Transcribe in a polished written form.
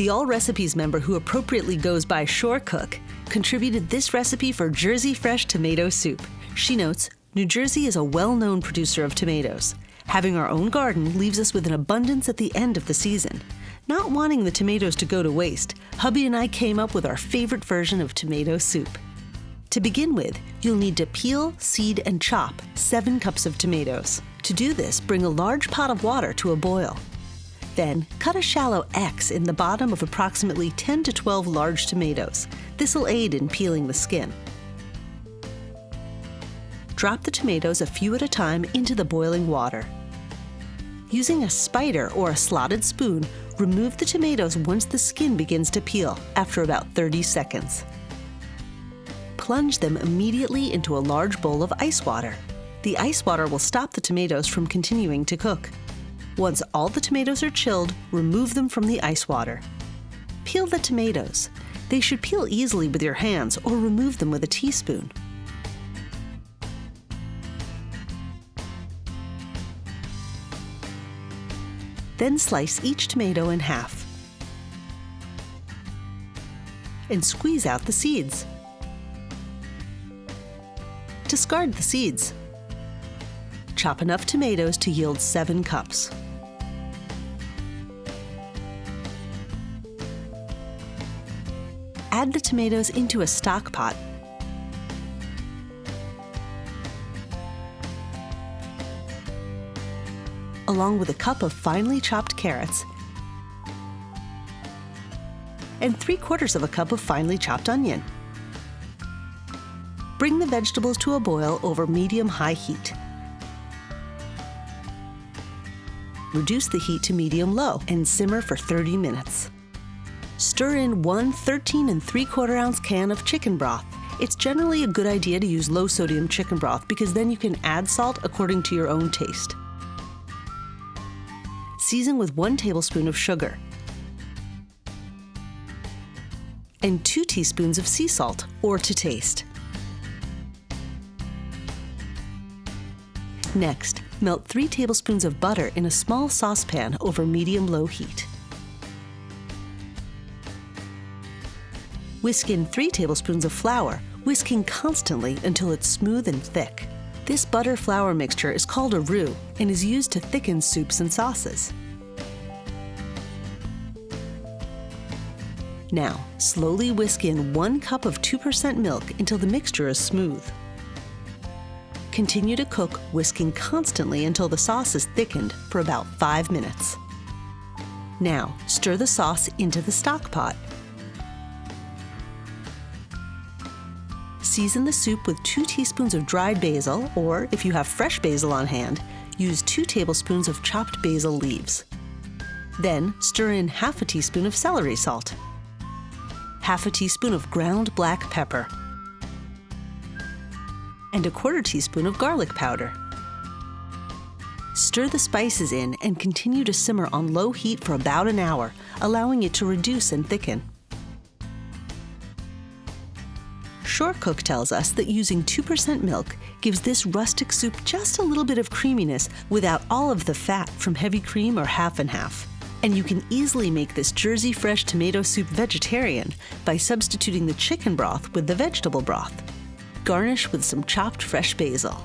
The Allrecipes member who appropriately goes by Shore Cook contributed this recipe for Jersey fresh tomato soup. She notes, New Jersey is a well-known producer of tomatoes. Having our own garden leaves us with an abundance at the end of the season. Not wanting the tomatoes to go to waste, hubby and I came up with our favorite version of tomato soup. To begin with, you'll need to peel, seed, and chop 7 cups of tomatoes. To do this, bring a large pot of water to a boil. Then, cut a shallow X in the bottom of approximately 10 to 12 large tomatoes. This will aid in peeling the skin. Drop the tomatoes a few at a time into the boiling water. Using a spider or a slotted spoon, remove the tomatoes once the skin begins to peel, after about 30 seconds. Plunge them immediately into a large bowl of ice water. The ice water will stop the tomatoes from continuing to cook. Once all the tomatoes are chilled, remove them from the ice water. Peel the tomatoes. They should peel easily with your hands or remove them with a teaspoon. Then slice each tomato in half and squeeze out the seeds. Discard the seeds. Chop enough tomatoes to yield 7 cups. Add the tomatoes into a stock pot. Along with a cup of finely chopped carrots and 3/4 of a cup of finely chopped onion. Bring the vegetables to a boil over medium-high heat. Reduce the heat to medium-low and simmer for 30 minutes. Stir in 1 13 3/4 ounce can of chicken broth. It's generally a good idea to use low-sodium chicken broth because then you can add salt according to your own taste. Season with 1 tablespoon of sugar and 2 teaspoons of sea salt, or to taste. Next, melt 3 tablespoons of butter in a small saucepan over medium-low heat. Whisk in 3 tablespoons of flour, whisking constantly until it's smooth and thick. This butter-flour mixture is called a roux and is used to thicken soups and sauces. Now, slowly whisk in 1 cup of 2% milk until the mixture is smooth. Continue to cook, whisking constantly until the sauce is thickened for about 5 minutes. Now, stir the sauce into the stock pot. Season the soup with 2 teaspoons of dried basil, or if you have fresh basil on hand, use 2 tablespoons of chopped basil leaves. Then, stir in half a teaspoon of celery salt, half a teaspoon of ground black pepper, and a 1/4 teaspoon of garlic powder. Stir the spices in and continue to simmer on low heat for about an hour, allowing it to reduce and thicken. Shore Cook tells us that using 2% milk gives this rustic soup just a little bit of creaminess without all of the fat from heavy cream or half and half. And you can easily make this Jersey fresh tomato soup vegetarian by substituting the chicken broth with the vegetable broth. Garnish with some chopped fresh basil.